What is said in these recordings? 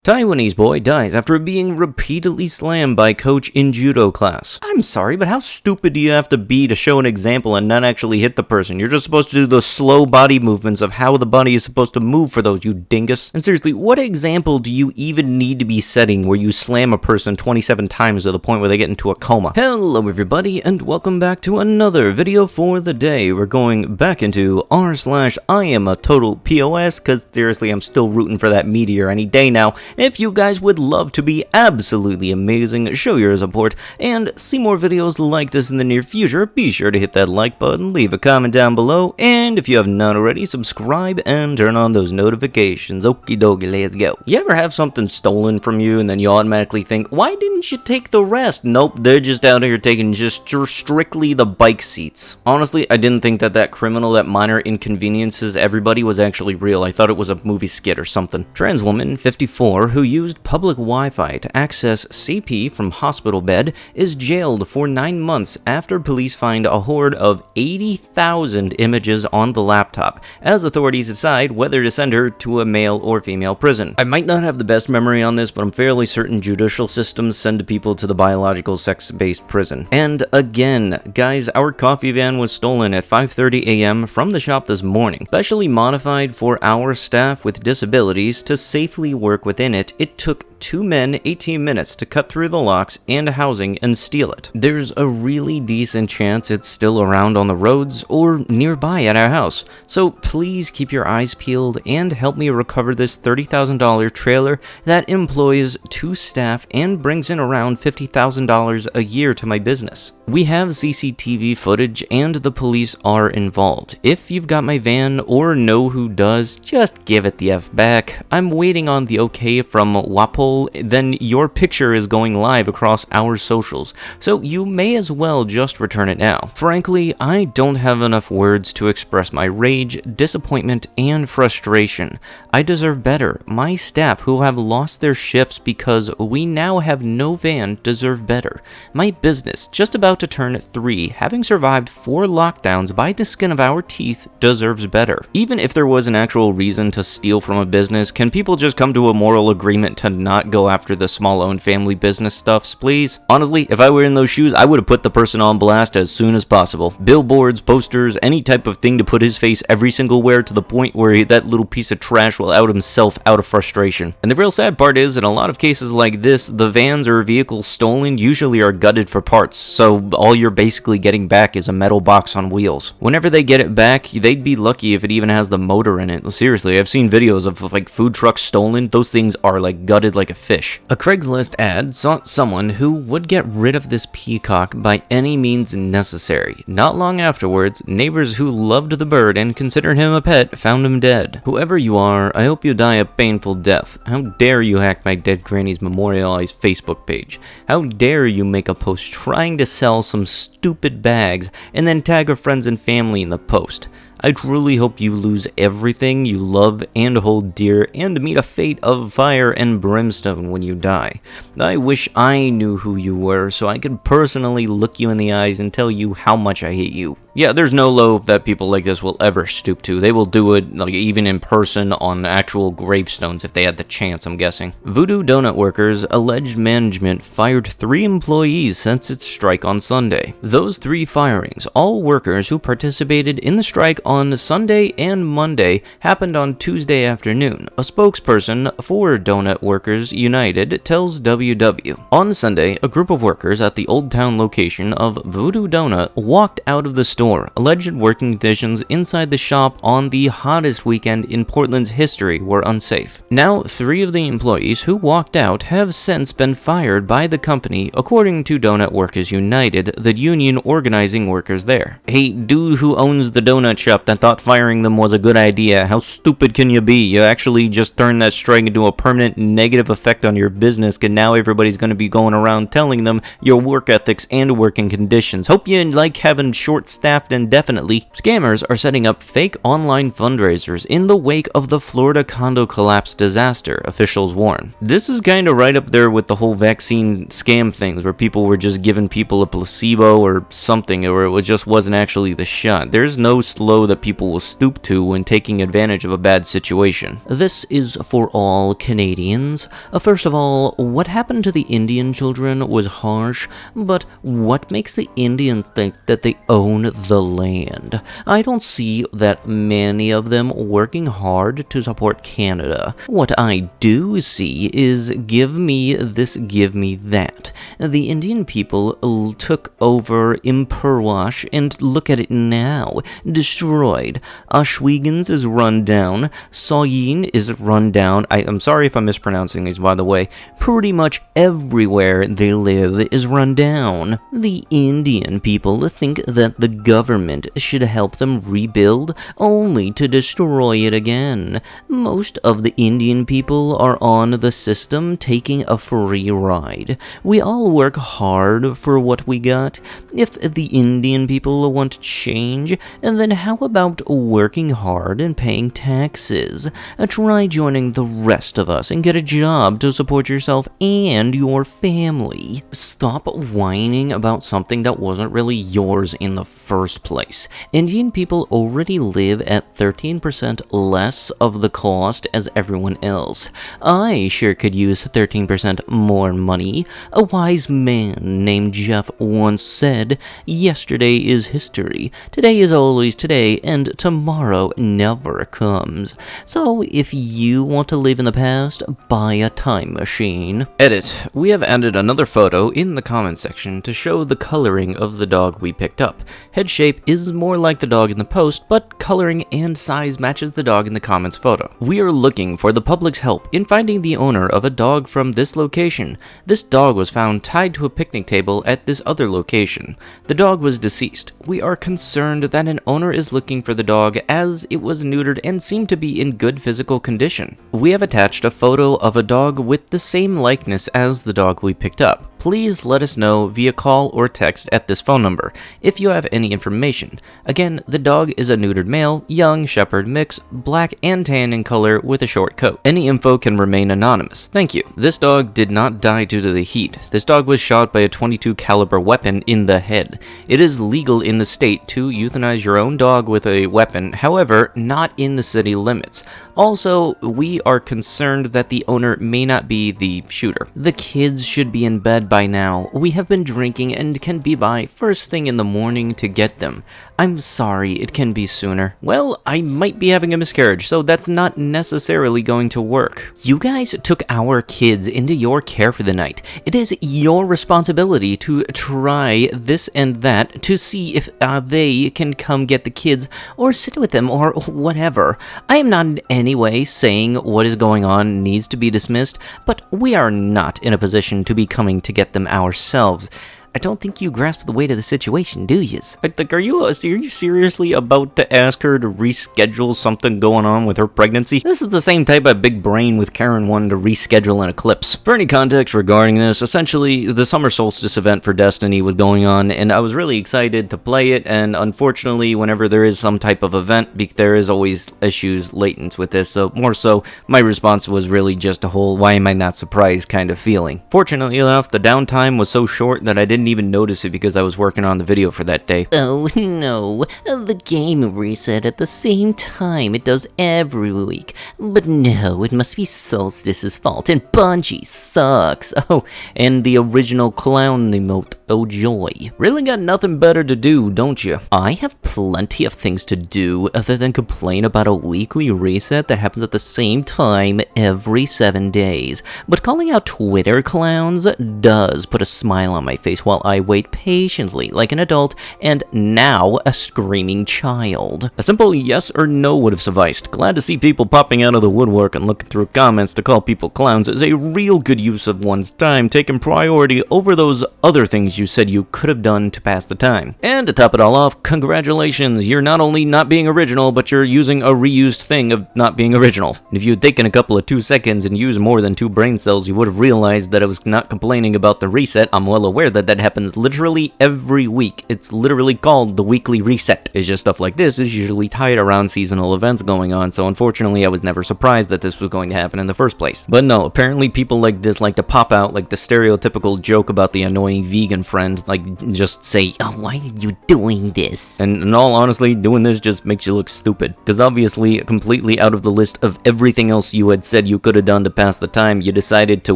Taiwanese boy dies after being repeatedly slammed by coach in judo class. I'm sorry, but how stupid do you have to be to show an example and not actually hit the person? You're just supposed to do the slow body movements of how the body is supposed to move for those, you dingus. And seriously, what example do you even need to be setting where you slam a person 27 times to the point where they get into a coma? Hello everybody, and welcome back to another video for the day. We're going back into r/iamatotalpieceofsh, cause seriously, I'm still rooting for that meteor any day now. If you guys would love to be absolutely amazing, show your support, and see more videos like this in the near future, be sure to hit that like button, leave a comment down below, and if you have not already, subscribe and turn on those notifications. Okie dokie, let's go. You ever have something stolen from you and then you automatically think, why didn't you take the rest? Nope, they're just out here taking just strictly the bike seats. Honestly, I didn't think that criminal that minor inconveniences everybody was actually real. I thought it was a movie skit or something. Trans woman, 54, who used public Wi-Fi to access CP from hospital bed, is jailed for 9 months after police find a hoard of 80,000 images on the laptop, as authorities decide whether to send her to a male or female prison. I might not have the best memory on this, but I'm fairly certain judicial systems send people to the biological sex-based prison. And again, guys, our coffee van was stolen at 5:30 a.m. from the shop this morning. Specially modified for our staff with disabilities to safely work within it, it took 2 men 18 minutes to cut through the locks and housing and steal it. There's a really decent chance it's still around on the roads or nearby at our house, so please keep your eyes peeled and help me recover this $30,000 trailer that employs 2 staff and brings in around $50,000 a year to my business. We have CCTV footage and the police are involved. If you've got my van or know who does, just give it the F back. I'm waiting on the okay from Wapo. Then your picture is going live across our socials, so you may as well just return it now. Frankly, I don't have enough words to express my rage, disappointment, and frustration. I deserve better. My staff who have lost their shifts because we now have no van deserve better. My business, just about to turn 3, having survived 4 lockdowns by the skin of our teeth, deserves better. Even if there was an actual reason to steal from a business, can people just come to a moral agreement to not go after the small-owned family business stuffs, please? Honestly, if I were in those shoes, I would have put the person on blast as soon as possible. Billboards, posters, any type of thing to put his face every single where to the point where that little piece of trash will out himself out of frustration. And the real sad part is, in a lot of cases like this, the vans or vehicles stolen usually are gutted for parts, so all you're basically getting back is a metal box on wheels. Whenever they get it back, they'd be lucky if it even has the motor in it. Seriously, I've seen videos of like food trucks stolen. Those things are like gutted like a fish. A Craigslist ad sought someone who would get rid of this peacock by any means necessary. Not long afterwards, neighbors who loved the bird and considered him a pet found him dead. Whoever you are, I hope you die a painful death. How dare you hack my dead granny's memorialized Facebook page? How dare you make a post trying to sell some stupid bags and then tag her friends and family in the post? I truly hope you lose everything you love and hold dear and meet a fate of fire and brimstone when you die. I wish I knew who you were so I could personally look you in the eyes and tell you how much I hate you. Yeah, there's no low that people like this will ever stoop to. They will do it like even in person on actual gravestones if they had the chance, I'm guessing. Voodoo Donut workers alleged management fired 3 employees since its strike on Sunday. Those 3 firings, all workers who participated in the strike on Sunday and Monday, happened on Tuesday afternoon. A spokesperson for Donut Workers United tells WW. On Sunday, a group of workers at the Old Town location of Voodoo Donut walked out of the store. Alleged working conditions inside the shop on the hottest weekend in Portland's history were unsafe. Now, 3 of the employees who walked out have since been fired by the company, according to Donut Workers United, the union organizing workers there. Hey, dude who owns the donut shop that thought firing them was a good idea. How stupid can you be? You actually just turned that strike into a permanent negative effect on your business, and now everybody's going to be going around telling them your work ethics and working conditions. Hope you like having short staff staffed indefinitely. Scammers are setting up fake online fundraisers in the wake of the Florida condo collapse disaster, officials warn. This is kind of right up there with the whole vaccine scam things, where people were just giving people a placebo or something, or it just wasn't actually the shot. There's no slow that people will stoop to when taking advantage of a bad situation. This is for all Canadians. First of all, what happened to the Indian children was harsh, but what makes the Indians think that they own the land? I don't see that many of them working hard to support Canada. What I do see is give me this, give me that. The Indian people took over Impurwash, and look at it now. Destroyed. Ashwegans is run down. Sayin is run down. I'm sorry if I'm mispronouncing these, by the way. Pretty much everywhere they live is run down. The Indian people think that the government should help them rebuild, only to destroy it again. Most of the Indian people are on the system taking a free ride. We all work hard for what we got. If the Indian people want change, then how about working hard and paying taxes? Try joining the rest of us and get a job to support yourself and your family. Stop whining about something that wasn't really yours in the first place. Indian people already live at 13% less of the cost as everyone else. I sure could use 13% more money. A wise man named Jeff once said, "Yesterday is history, today is always today, and tomorrow never comes." So if you want to live in the past, buy a time machine. Edit. We have added another photo in the comments section to show the coloring of the dog we picked up. Head shape is more like the dog in the post, but coloring and size matches the dog in the comments photo. We are looking for the public's help in finding the owner of a dog from this location. This dog was found tied to a picnic table at this other location. The dog was deceased. We are concerned that an owner is looking for the dog as it was neutered and seemed to be in good physical condition. We have attached a photo of a dog with the same likeness as the dog we picked up. Please let us know via call or text at this phone number if you have any information. Again, the dog is a neutered male, young shepherd mix, black and tan in color with a short coat. Any info can remain anonymous. Thank you. This dog did not die due to the heat. This dog was shot by a .22 caliber weapon in the head. It is legal in the state to euthanize your own dog with a weapon, however, not in the city limits. Also, we are concerned that the owner may not be the shooter. The kids should be in bed by now. We have been drinking and can be by first thing in the morning to get them. I'm sorry, it can be sooner. Well, I might be having a miscarriage, so that's not necessarily going to work. You guys took our kids into your care for the night. It is your responsibility to try this and that to see if they can come get the kids or sit with them or whatever. I am not in any way saying what is going on needs to be dismissed, but we are not in a position to be coming to get them ourselves. I don't think you grasp the weight of the situation, do yous? Are you seriously about to ask her to reschedule something going on with her pregnancy? This is the same type of big brain with Karen wanting to reschedule an eclipse. For any context regarding this, essentially, the summer solstice event for Destiny was going on, and I was really excited to play it, and unfortunately, whenever there is some type of event, there is always issues latent with this, so more so, my response was really just a whole why am I not surprised kind of feeling. Fortunately enough, the downtime was so short that I didn't even notice it because I was working on the video for that day. Oh no, the game reset at the same time it does every week. But no, it must be Solstice's fault, and Bungie sucks. Oh, and the original clown emote, oh joy. Really got nothing better to do, don't you? I have plenty of things to do other than complain about a weekly reset that happens at the same time every 7 days. But calling out Twitter clowns does put a smile on my face while I wait patiently like an adult and now a screaming child. A simple yes or no would have sufficed. Glad to see people popping out of the woodwork and looking through comments to call people clowns is a real good use of one's time, taking priority over those other things you said you could have done to pass the time. And to top it all off, congratulations, you're not only not being original, but you're using a reused thing of not being original. If you had taken a couple of 2 seconds and used more than 2 brain cells, you would have realized that I was not complaining about the reset. I'm well aware that that that happens literally every week. It's literally called the weekly reset. It's just stuff like this is usually tied around seasonal events going on, so unfortunately I was never surprised that this was going to happen in the first place. But no, apparently people like this like to pop out like the stereotypical joke about the annoying vegan friend, like just say, Oh, why are you doing this? and in all honesty, doing this just makes you look stupid. Because obviously, completely out of the list of everything else you had said you could have done to pass the time, you decided to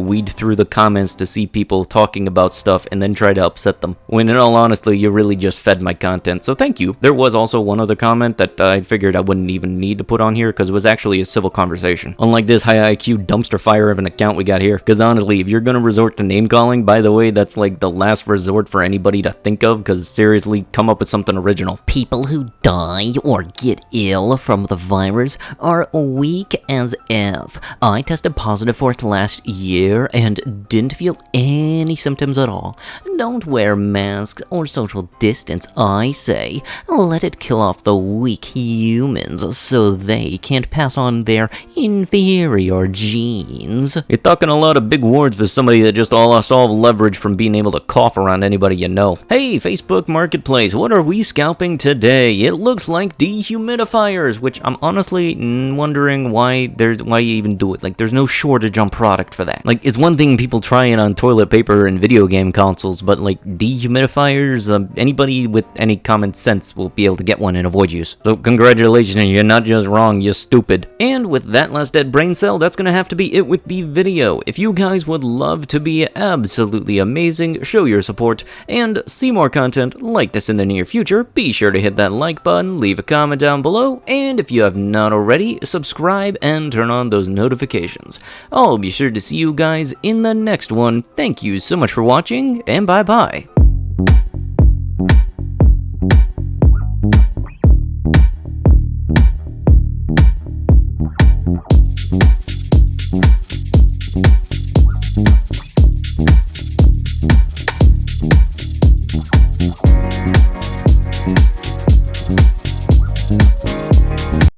weed through the comments to see people talking about stuff and then try to upset them. When in all honesty, you really just fed my content, so thank you. There was also one other comment that I figured I wouldn't even need to put on here because it was actually a civil conversation. Unlike this high IQ dumpster fire of an account we got here. Because honestly, if you're gonna resort to name calling, by the way, that's like the last resort for anybody to think of, because seriously, come up with something original. People who die or get ill from the virus are weak as F. I tested positive for it last year and didn't feel any symptoms at all. Don't wear masks or social distance, I say. Let it kill off the weak humans so they can't pass on their inferior genes. You're talking a lot of big words for somebody that just lost all leverage from being able to cough around anybody you know. Hey, Facebook Marketplace, what are we scalping today? It looks like dehumidifiers, which I'm honestly wondering why you even do it. Like, there's no shortage on product for that. Like, it's one thing people trying on toilet paper and video game consoles, but like dehumidifiers, anybody with any common sense will be able to get one and avoid use. So congratulations, you're not just wrong, you're stupid. And with that last dead brain cell, that's gonna have to be it with the video. If you guys would love to be absolutely amazing, show your support, and see more content like this in the near future, be sure to hit that like button, leave a comment down below, and if you have not already, subscribe and turn on those notifications. I'll be sure to see you guys in the next one. Thank you so much for watching, and bye-bye.